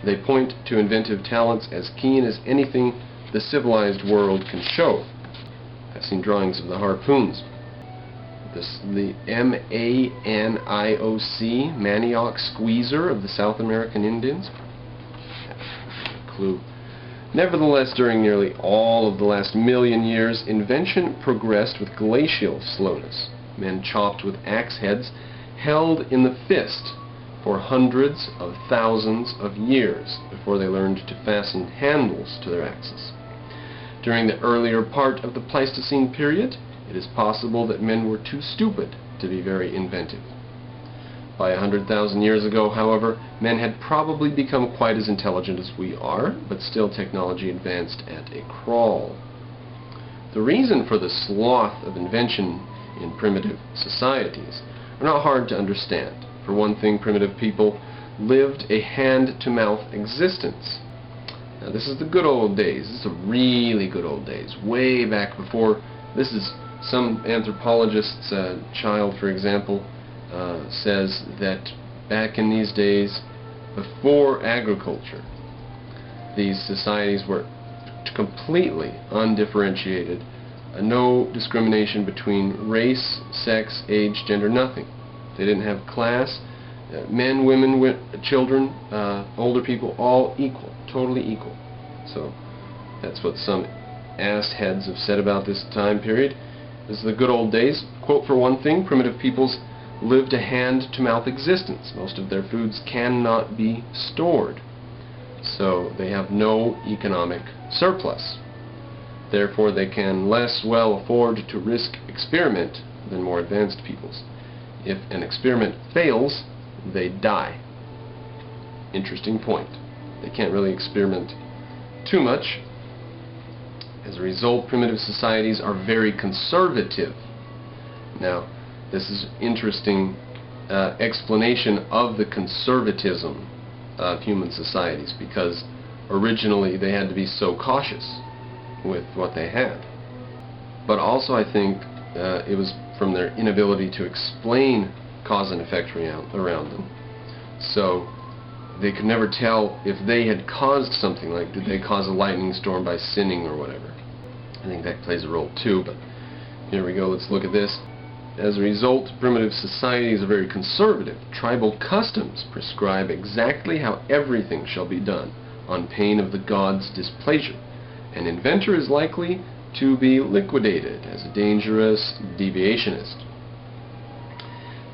They point to inventive talents as keen as anything the civilized world can show. I've seen drawings of the harpoons. The M-A-N-I-O-C, manioc squeezer of the South American Indians. Clue. Nevertheless, during nearly all of the last million years, invention progressed with glacial slowness. Men chopped with axe heads held in the fist for hundreds of thousands of years before they learned to fasten handles to their axes. During the earlier part of the Pleistocene period, it is possible that men were too stupid to be very inventive. By 100,000 years ago, however, men had probably become quite as intelligent as we are, but still technology advanced at a crawl. The reason for the sloth of invention in primitive societies are not hard to understand. For one thing, primitive people lived a hand-to-mouth existence. Now, this is the good old days. This is the really good old days. Way back before, this is some anthropologist's child, for example, says that back in these days, before agriculture, these societies were completely undifferentiated. No discrimination between race, sex, age, gender, nothing. They didn't have class. Men, women, children, older people, all equal, totally equal. So that's what some ass heads have said about this time period. This is the good old days. Quote, for one thing, primitive peoples lived a hand-to-mouth existence. Most of their foods cannot be stored, so they have no economic surplus. Therefore, they can less well afford to risk experiment than more advanced peoples. If an experiment fails, they die. Interesting point. They can't really experiment too much. As a result, primitive societies are very conservative. Now, this is interesting explanation of the conservatism of human societies, because originally they had to be so cautious with what they had. But also I think it was from their inability to explain cause and effect around them. So they could never tell if they had caused something, like did they cause a lightning storm by sinning or whatever. I think that plays a role too, but here we go, let's look at this. As a result, primitive societies are very conservative. Tribal customs prescribe exactly how everything shall be done, on pain of the gods' displeasure. An inventor is likely to be liquidated as a dangerous deviationist.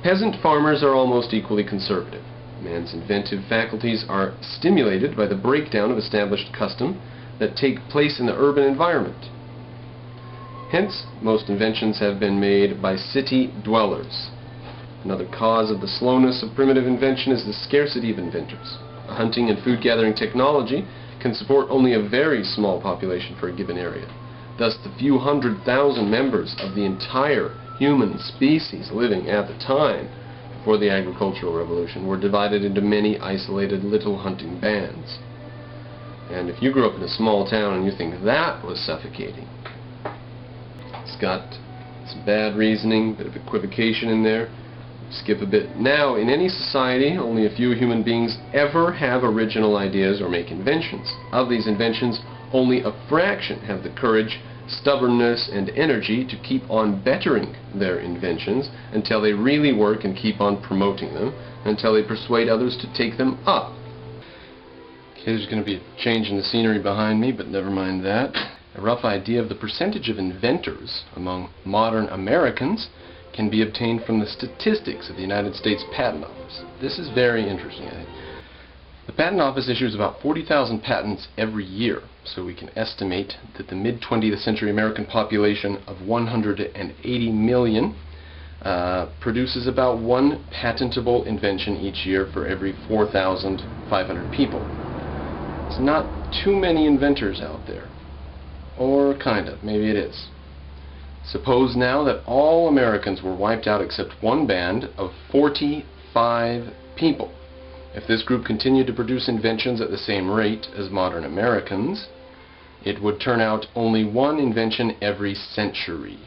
Peasant farmers are almost equally conservative. Man's inventive faculties are stimulated by the breakdown of established custom that take place in the urban environment. Hence, most inventions have been made by city dwellers. Another cause of the slowness of primitive invention is the scarcity of inventors. A hunting and food-gathering technology can support only a very small population for a given area. Thus, the few 100,000 members of the entire human species living at the time before the agricultural revolution were divided into many isolated little hunting bands. And if you grew up in a small town and you think that was suffocating, it's got some bad reasoning, a bit of equivocation in there. Skip a bit. Now, in any society, only a few human beings ever have original ideas or make inventions. Of these inventions, only a fraction have the courage, stubbornness, and energy to keep on bettering their inventions until they really work and keep on promoting them, until they persuade others to take them up. Okay, there's going to be a change in the scenery behind me, but never mind that. A rough idea of the percentage of inventors among modern Americans can be obtained from the statistics of the United States Patent Office. This is very interesting, I think. The Patent Office issues about 40,000 patents every year, so we can estimate that the mid-20th century American population of 180 million produces about one patentable invention each year for every 4,500 people. It's not too many inventors out there. Or kind of, maybe it is. Suppose now that all Americans were wiped out except one band of 45 people. If this group continued to produce inventions at the same rate as modern Americans, it would turn out only one invention every century.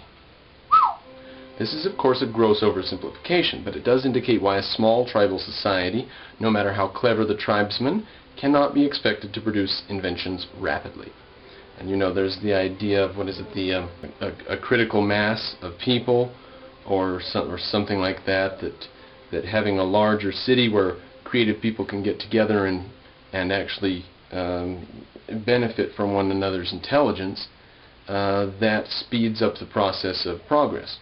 This is of course a gross oversimplification, but it does indicate why a small tribal society, no matter how clever the tribesmen, cannot be expected to produce inventions rapidly. And you know, there's the idea of, a critical mass of people, or something like that, that having a larger city where creative people can get together and actually benefit from one another's intelligence, that speeds up the process of progress.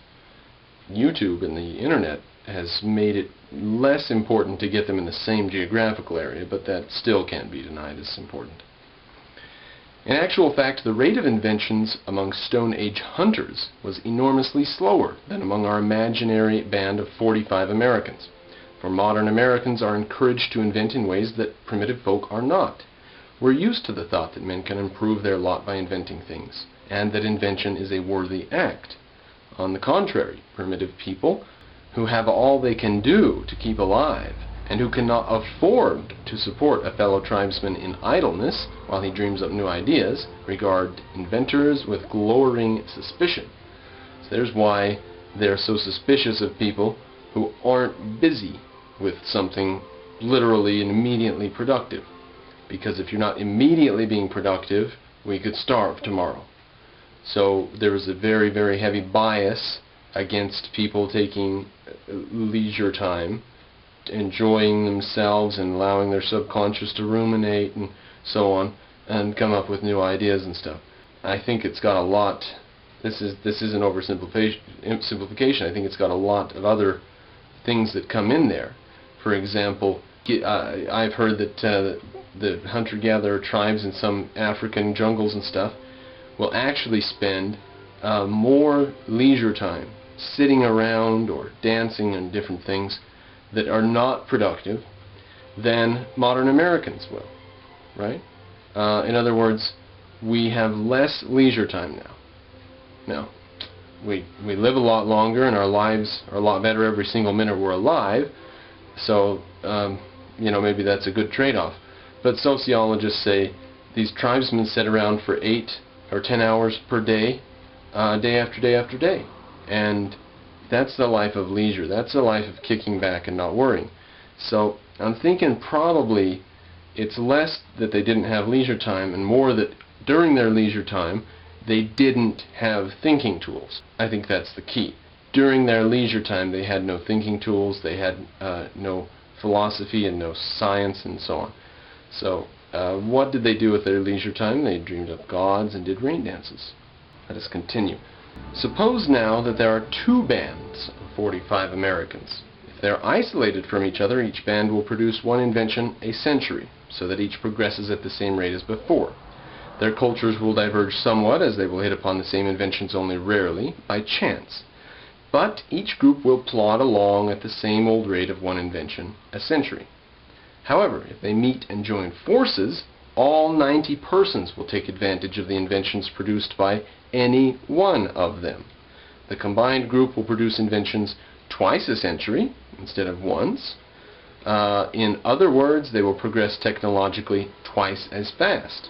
YouTube and the internet has made it less important to get them in the same geographical area, but that still can't be denied as important. In actual fact, the rate of inventions among Stone Age hunters was enormously slower than among our imaginary band of 45 Americans. For modern Americans are encouraged to invent in ways that primitive folk are not. We're used to the thought that men can improve their lot by inventing things, and that invention is a worthy act. On the contrary, primitive people, who have all they can do to keep alive, and who cannot afford to support a fellow tribesman in idleness while he dreams up new ideas, regard inventors with glowering suspicion. So there's why they're so suspicious of people who aren't busy with something literally and immediately productive. Because if you're not immediately being productive, we could starve tomorrow. So there is a very, very heavy bias against people taking leisure time, enjoying themselves and allowing their subconscious to ruminate and so on, and come up with new ideas and stuff. I think it's got a lot, this is an oversimplification. I think it's got a lot of other things that come in there. For example, I've heard that the hunter-gatherer tribes in some African jungles and stuff will actually spend more leisure time sitting around or dancing and different things that are not productive than modern Americans will, right? In other words, we have less leisure time now. Now, we live a lot longer and our lives are a lot better every single minute we're alive, so you know, maybe that's a good trade-off. But sociologists say these tribesmen sit around for 8 or 10 hours per day, day after day after day. And that's the life of leisure. That's the life of kicking back and not worrying. So I'm thinking probably it's less that they didn't have leisure time and more that during their leisure time they didn't have thinking tools. I think that's the key. During their leisure time they had no thinking tools, they had no philosophy and no science and so on. So what did they do with their leisure time? They dreamed up gods and did rain dances. Let us continue. Suppose now that there are 2 bands of 45 Americans. If they're isolated from each other, each band will produce one invention a century, so that each progresses at the same rate as before. Their cultures will diverge somewhat, as they will hit upon the same inventions only rarely, by chance. But each group will plod along at the same old rate of one invention a century. However, if they meet and join forces, all 90 persons will take advantage of the inventions produced by any one of them. The combined group will produce inventions twice a century instead of once. In other words, they will progress technologically twice as fast.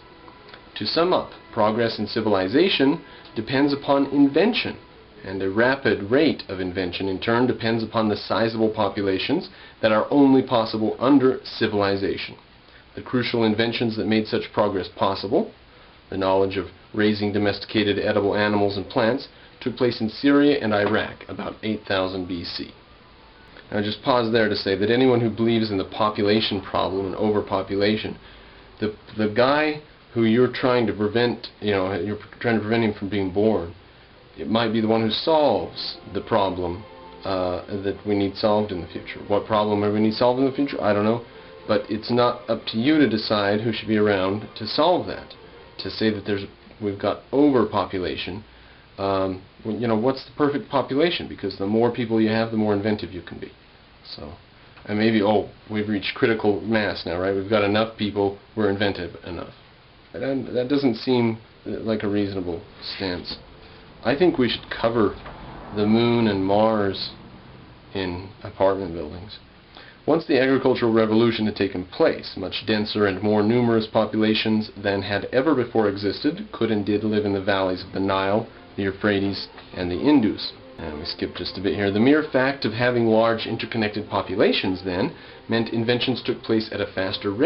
To sum up, progress in civilization depends upon invention, and a rapid rate of invention in turn depends upon the sizable populations that are only possible under civilization. The crucial inventions that made such progress possible, the knowledge of raising domesticated edible animals and plants, took place in Syria and Iraq about 8000 BC. Now just pause there to say that anyone who believes in the population problem and overpopulation, the guy who you're trying to prevent, you're trying to prevent him from being born, it might be the one who solves the problem that we need solved in the future. What problem do we need solved in the future? I don't know. But it's not up to you to decide who should be around to solve that. To say that we've got overpopulation, what's the perfect population? Because the more people you have, the more inventive you can be. So, and maybe, we've reached critical mass now, right? We've got enough people, we're inventive enough. That doesn't seem like a reasonable stance. I think we should cover the moon and Mars in apartment buildings. Once the agricultural revolution had taken place, much denser and more numerous populations than had ever before existed could and did live in the valleys of the Nile, the Euphrates, and the Indus. And we skip just a bit here. The mere fact of having large interconnected populations, then, meant inventions took place at a faster rate.